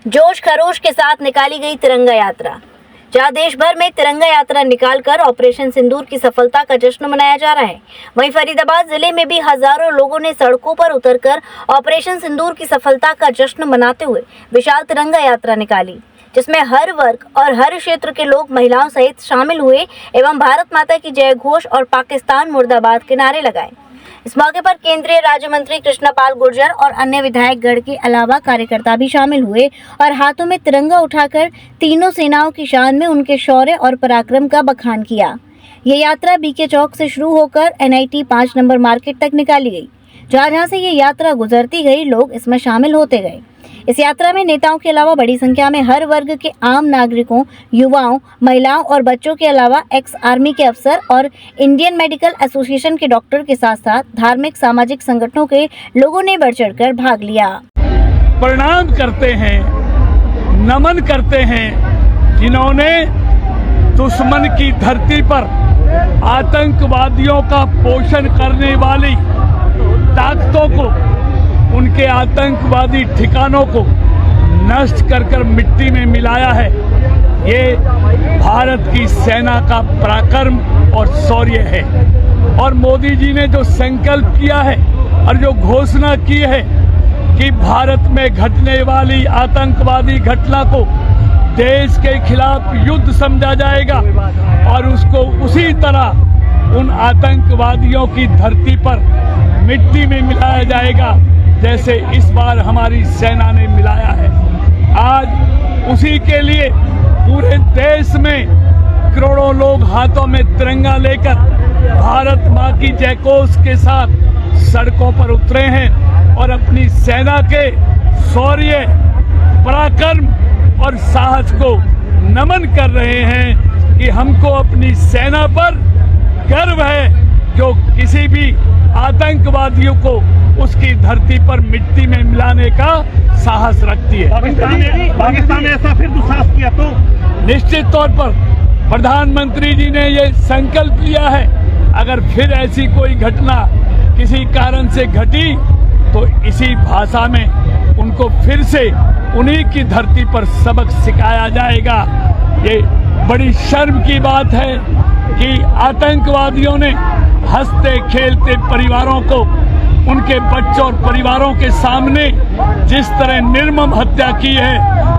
जोश खरोश के साथ निकाली गई तिरंगा यात्रा। जहां देश भर में तिरंगा यात्रा निकालकर ऑपरेशन सिंदूर की सफलता का जश्न मनाया जा रहा है, वहीं फरीदाबाद जिले में भी हजारों लोगों ने सड़कों पर उतरकर ऑपरेशन सिंदूर की सफलता का जश्न मनाते हुए विशाल तिरंगा यात्रा निकाली, जिसमें हर वर्ग और हर क्षेत्र के लोग महिलाओं सहित शामिल हुए एवं भारत माता की जय घोष और पाकिस्तान मुर्दाबाद के नारे लगाए। इस मौके पर केंद्रीय राज्य मंत्री कृष्णा पाल गुर्जर और अन्य विधायक गण के अलावा कार्यकर्ता भी शामिल हुए और हाथों में तिरंगा उठाकर तीनों सेनाओं की शान में उनके शौर्य और पराक्रम का बखान किया। ये यात्रा बीके चौक से शुरू होकर NIT 5 नंबर मार्केट तक निकाली गई। जहां से ये यात्रा गुजरती गई, लोग इसमें शामिल होते गए। इस यात्रा में नेताओं के अलावा बड़ी संख्या में हर वर्ग के आम नागरिकों, युवाओं, महिलाओं और बच्चों के अलावा एक्स आर्मी के अफसर और इंडियन मेडिकल एसोसिएशन के डॉक्टर के साथ साथ धार्मिक सामाजिक संगठनों के लोगों ने बढ़ चढ़कर भाग लिया। प्रणाम करते हैं, नमन करते हैं जिन्होंने दुश्मन की धरती पर आतंकवादियों का पोषण करने वाली ताकतों को, उनके आतंकवादी ठिकानों को नष्ट कर मिट्टी में मिलाया है। ये भारत की सेना का पराक्रम और शौर्य है। और मोदी जी ने जो संकल्प किया है और जो घोषणा की है कि भारत में घटने वाली आतंकवादी घटना को देश के खिलाफ युद्ध समझा जाएगा और उसको उसी तरह उन आतंकवादियों की धरती पर मिट्टी में मिलाया जाएगा जैसे इस बार हमारी सेना ने मिलाया है। आज उसी के लिए पूरे देश में करोड़ों लोग हाथों में तिरंगा लेकर भारत मां की जयघोष के साथ सड़कों पर उतरे हैं और अपनी सेना के शौर्य, पराक्रम और साहस को नमन कर रहे हैं कि हमको अपनी सेना पर गर्व है जो किसी भी आतंकवादियों को उसकी धरती पर मिट्टी में मिलाने का साहस रखती है। पाकिस्तान ने ऐसा फिर दुस्साहस किया तो निश्चित तौर पर प्रधानमंत्री जी ने ये संकल्प लिया है, अगर फिर ऐसी कोई घटना किसी कारण से घटी तो इसी भाषा में उनको फिर से उन्हीं की धरती पर सबक सिखाया जाएगा। ये बड़ी शर्म की बात है कि आतंकवादियों ने हंसते खेलते परिवारों को, उनके बच्चों और परिवारों के सामने जिस तरह निर्मम हत्या की है,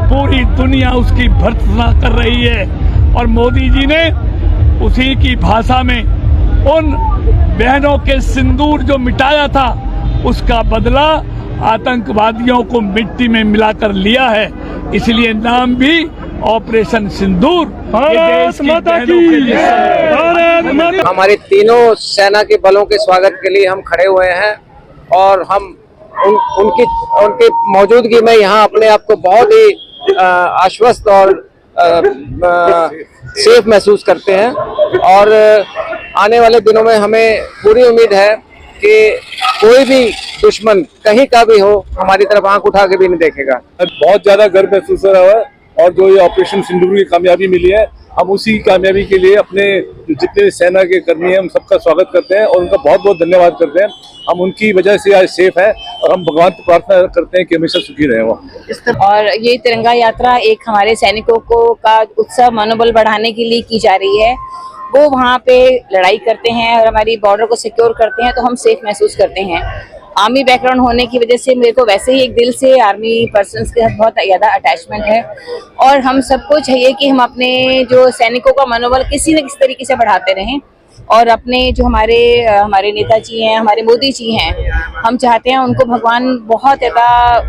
पूरी दुनिया उसकी भर्त्सना कर रही है। और मोदी जी ने उसी की भाषा में उन बहनों के सिंदूर जो मिटाया था उसका बदला आतंकवादियों को मिट्टी में मिलाकर लिया है। इसलिए नाम भी ऑपरेशन सिंदूर। हमारे तीनों सेना के बलों के स्वागत के लिए हम खड़े हुए हैं और हम उनकी मौजूदगी में यहाँ अपने आप को बहुत ही आश्वस्त और सेफ महसूस करते हैं। और आने वाले दिनों में हमें पूरी उम्मीद है कि कोई भी दुश्मन कहीं का भी हो हमारी तरफ आंख उठा के भी नहीं देखेगा। बहुत ज्यादा गर्व महसूस हो रहा है और जो ये ऑपरेशन सिंदूर की कामयाबी मिली है, हम उसी कामयाबी के लिए अपने जितने सेना के कर्मी हैं हम सबका स्वागत करते हैं और उनका बहुत बहुत धन्यवाद करते हैं। हम उनकी वजह से आज सेफ है और हम भगवान से प्रार्थना करते हैं कि हमेशा सुखी रहे वो। और ये तिरंगा यात्रा एक हमारे सैनिकों को का उत्साह, मनोबल बढ़ाने के लिए की जा रही है। वो वहाँ पे लड़ाई करते हैं और हमारी बॉर्डर को सिक्योर करते हैं, तो हम सेफ महसूस करते हैं। आर्मी बैकग्राउंड होने की वजह से मेरे को वैसे ही एक दिल से आर्मी पर्सन्स के साथ बहुत ज़्यादा अटैचमेंट है और हम सबको चाहिए कि हम अपने जो सैनिकों का मनोबल किसी न किसी तरीके से बढ़ाते रहें। और अपने जो हमारे नेताजी हैं, हमारे मोदी जी हैं, हम चाहते हैं उनको भगवान बहुत ज़्यादा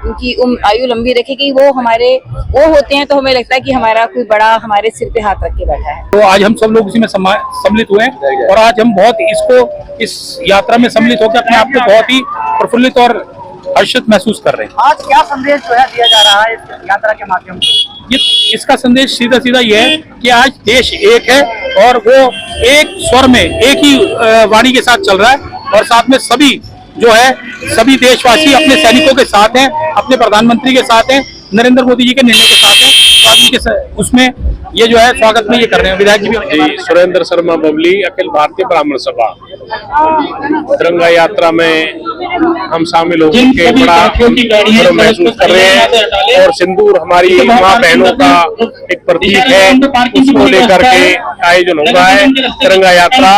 उनकी आयु लंबी रखे कि वो होते हैं तो हमें लगता है कि हमारा कोई बड़ा हमारे सिर पे हाथ रख के बैठा है। तो आज हम सब लोग इसी में सम्मिलित हुए हैं और आज हम बहुत इस यात्रा में सम्मिलित होकर अपने आप को बहुत ही प्रफुल्लित और हर्षित महसूस कर रहे हैं। आज क्या संदेश जो है दिया जा रहा है इस यात्रा के माध्यम से? इसका संदेश सीधा ये है कि आज देश एक है और वो एक स्वर में एक ही वाणी के साथ चल रहा है और साथ में सभी जो है सभी देशवासी अपने सैनिकों के साथ हैं, अपने प्रधानमंत्री के साथ हैं, नरेंद्र मोदी जी के निर्णय के साथ हैं। तो आज उसमें ये जो है स्वागत में ये कर रहे हैं। विधायक जी भी जी, सुरेंद्र शर्मा बबली, अखिल भारतीय ब्राह्मण सभा। तिरंगा यात्रा में हम शामिल होकर के बड़ा गर्व महसूस कर रहे हैं और सिंदूर हमारी माँ बहनों का एक प्रतीक है, उसको लेकर के आयोजन हो रहा है तिरंगा यात्रा।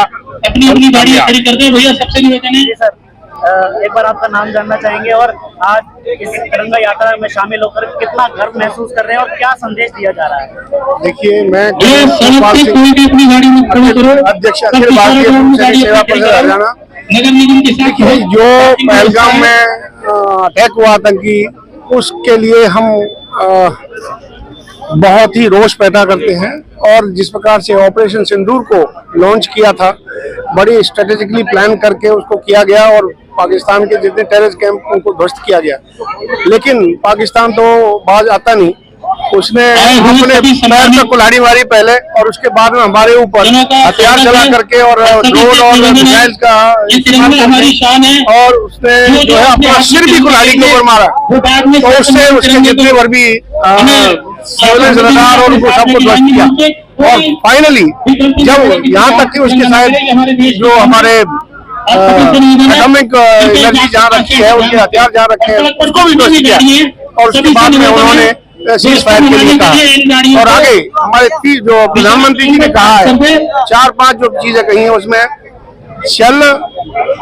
अपनी अपनी गाड़ी खड़ी करते हैं भैया, सबसे निवेदन है। जी सर, एक बार आपका नाम जानना चाहेंगे और आज इस तिरंगा यात्रा में शामिल होकर कितना गर्व महसूस कर रहे हैं और क्या संदेश दिया जा रहा है? देखिए, मैं अपनी गाड़ी में खड़े करो। अध्यक्ष अखिल भारतीय स्वयंसेवी सेवा परिषद हरियाणा। नगर निगम के साथ देखिए, जो पहलगाम में अटैक हुआ आतंकी, उसके लिए हम बहुत ही रोष पैदा करते हैं और जिस प्रकार से ऑपरेशन सिंदूर को लॉन्च किया था, बड़ी स्ट्रेटेजिकली प्लान करके उसको किया गया और पाकिस्तान के जितने टेररिस्ट कैंप उनको ध्वस्त किया गया। लेकिन पाकिस्तान तो बाज आता नहीं, उसने अपने पैर पे कुल्हाड़ी मारी पहले और उसके बाद में हमारे ऊपर हथियार चला करके और ड्रोन और मिसाइल का इस्तेमाल करके और उसने जो है अपना सिर भी कुल्हाड़ी के ऊपर मारा। तो उससे उसके जितने भर भी सर्विलेंस रडार और उनको सबको ध्वस्त किया और फाइनली जब यहाँ तक कि उसके शायद जो हमारे एटॉमिक एनर्जी जहाँ रखी है, उनके हथियार जहाँ रखे हैं, उसको भी ध्वस्त किया और उसके बाद में उन्होंने सीज फायर के लिए कहा। और आगे हमारे जो प्रधानमंत्री जी ने कहा है, 4-5 जो चीजें कही है उसमें छल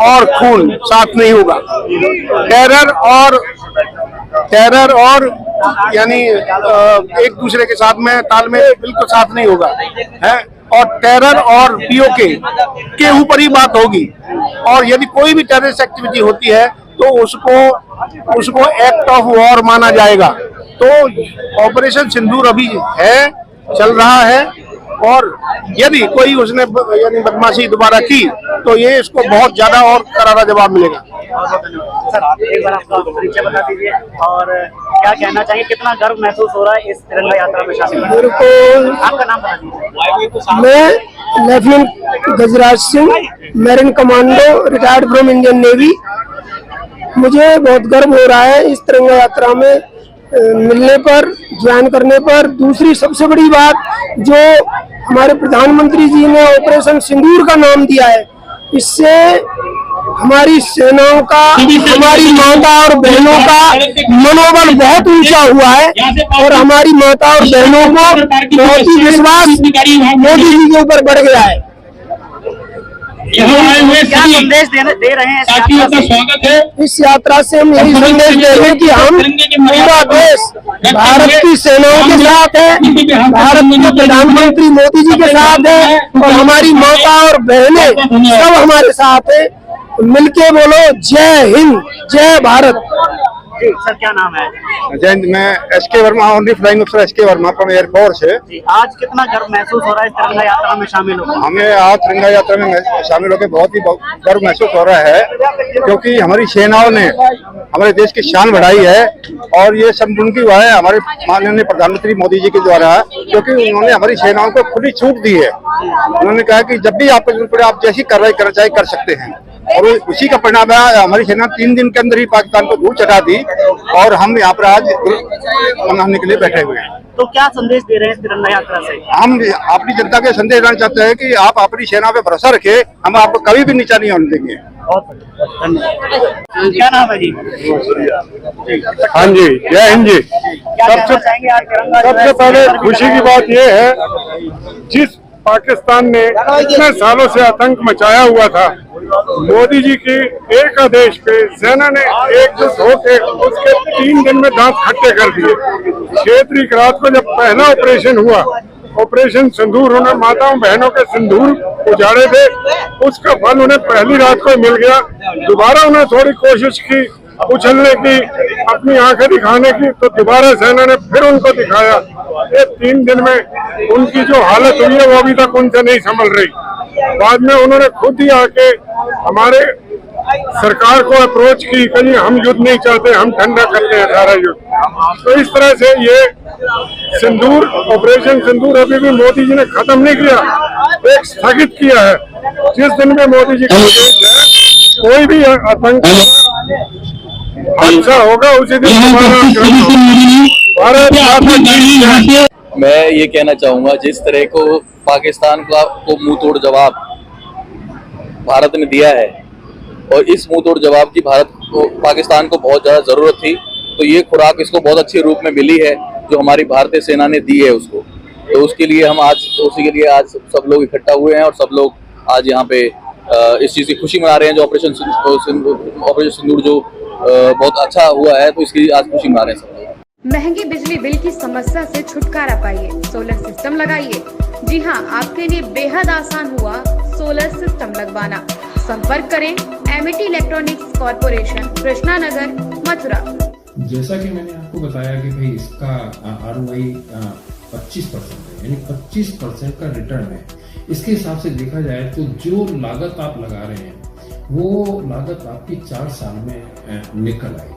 और खून साथ नहीं होगा, टेरर और यानी एक दूसरे के साथ में तालमेल बिल्कुल साथ नहीं होगा है और टेरर और पीओके के ऊपर ही बात होगी और यदि कोई भी टेररिस्ट एक्टिविटी होती है तो उसको एक्ट ऑफ वॉर माना जाएगा। तो ऑपरेशन सिंदूर अभी है, चल रहा है और यदि कोई उसने यानी बदमाशी दोबारा की तो ये इसको बहुत ज्यादा और करारा जवाब मिलेगा। सर, एक बार आपका परिचय बता दीजिए और क्या कहना चाहिए, कितना गर्व महसूस हो रहा है इस तिरंगा यात्रा में शामिल होने? मेरे को आपका नाम बता दीजिए। मैं lieutenant Gajraj Singh, marine commando, retired from Indian navy. मुझे बहुत गर्व हो रहा है इस तिरंगा यात्रा में मिलने पर, ज्वाइन करने पर। दूसरी सबसे बड़ी बात, जो हमारे प्रधानमंत्री जी ने ऑपरेशन सिंदूर का नाम दिया है, इससे हमारी सेनाओं का, हमारी माता और बहनों का मनोबल बहुत ऊंचा हुआ है और हमारी माता और बहनों को बहुत ही विश्वास मोदी जी के ऊपर बढ़ गया है। क्या संदेश दे रहे हैं साथियों का स्वागत है। इस यात्रा से हम यही संदेश दे रहे हैं कि हम पूरा देश भारत की सेनाओं के साथ है, भारत के प्रधानमंत्री मोदी जी के साथ है और हमारी माता और बहनें सब हमारे साथ है। मिलके बोलो जय हिंद, जय भारत। सर, क्या नाम है? जय हिंद। मैं S K Verma, honorary flying officer S K Verma from air force है। आज कितना गर्व महसूस हो रहा है इस तिरंगा यात्रा में शामिल होकर? हमें आज तिरंगा यात्रा में शामिल होकर बहुत ही गर्व महसूस हो रहा है क्योंकि हमारी सेनाओं ने हमारे देश की शान बढ़ाई है और ये सब उनकी हुआ है हमारे माननीय प्रधानमंत्री मोदी जी के द्वारा, क्योंकि उन्होंने हमारी सेनाओं को खुली छूट दी है। उन्होंने कहा कि जब भी आपको जरूरत पड़े आप जैसी कार्रवाई करना चाहे कर सकते हैं और उसी का परिणाम है हमारी सेना 3 दिन के अंदर ही पाकिस्तान को दूर चढ़ा दी और हम यहाँ पर आज मनाने के लिए बैठे हुए हैं। तो क्या संदेश दे रहे हैं इस तिरंगा यात्रा से? हम अपनी जनता के संदेश देना चाहते हैं कि आप अपनी सेना पे भरोसा रखें, हम आपको कभी भी नीचा नहीं होने देंगे। क्या नाम है जी? हाँ जी, जय हिंद जी। क्या कहना चाहेंगे आज तिरंगा? सबसे पहले खुशी की बात यह है, जिस पाकिस्तान ने इतने सालों से आतंक मचाया हुआ था, मोदी जी की एक आदेश पे सेना ने एकजुट होकर उसके 3 दिन में दांत खट्टे कर दिए। 6 तारीख रात को जब पहला ऑपरेशन हुआ, ऑपरेशन सिंदूर, उन्हें माताओं बहनों के सिंदूर उजाड़े थे, उसका फल उन्हें पहली रात को मिल गया। दोबारा उन्हें थोड़ी कोशिश की उछलने की, अपनी आंखें दिखाने की, तो दोबारा सेना ने फिर उनको दिखाया। ये 3 दिन में उनकी जो हालत हुई है वो अभी तक उनसे नहीं संभल रही। बाद में उन्होंने खुद ही आके हमारे सरकार को अप्रोच की, कहीं हम युद्ध नहीं चाहते, हम ठंडा करते हैं सारा युद्ध। तो इस तरह से ये सिंदूर, ऑपरेशन सिंदूर अभी भी मोदी जी ने खत्म नहीं किया, एक स्थगित किया है। जिस दिन में मोदी जी का आदेश है, कोई भी आतंक हादसा होगा उसी दिन भारत माता की जय। मैं ये कहना चाहूँगा, जिस तरह को पाकिस्तान को मुंह तोड़ जवाब भारत ने दिया है और इस मुंह तोड़ जवाब की पाकिस्तान को बहुत ज़्यादा ज़रूरत थी, तो ये खुराक इसको बहुत अच्छे रूप में मिली है जो हमारी भारतीय सेना ने दी है उसको। तो उसी के लिए आज सब लोग इकट्ठा हुए हैं और सब लोग आज यहाँ पे इस चीज़ की खुशी मना रहे हैं। जो ऑपरेशन सिंदूर जो बहुत अच्छा हुआ है, तो इसकी आज खुशी मना रहे हैं सब लोग। महंगी बिजली बिल की समस्या से छुटकारा पाइए, सोलर सिस्टम लगाइए। जी हां, आपके लिए बेहद आसान हुआ सोलर सिस्टम लगवाना। संपर्क करें Amity electronics corporation, Krishna Nagar, Mathura. जैसा कि मैंने आपको बताया कि भाई इसका ROI 25% है, यानी 25% का रिटर्न है। इसके हिसाब से देखा जाए तो जो लागत आप लगा रहे हैं वो लागत आपकी 4 साल में निकल आएगी।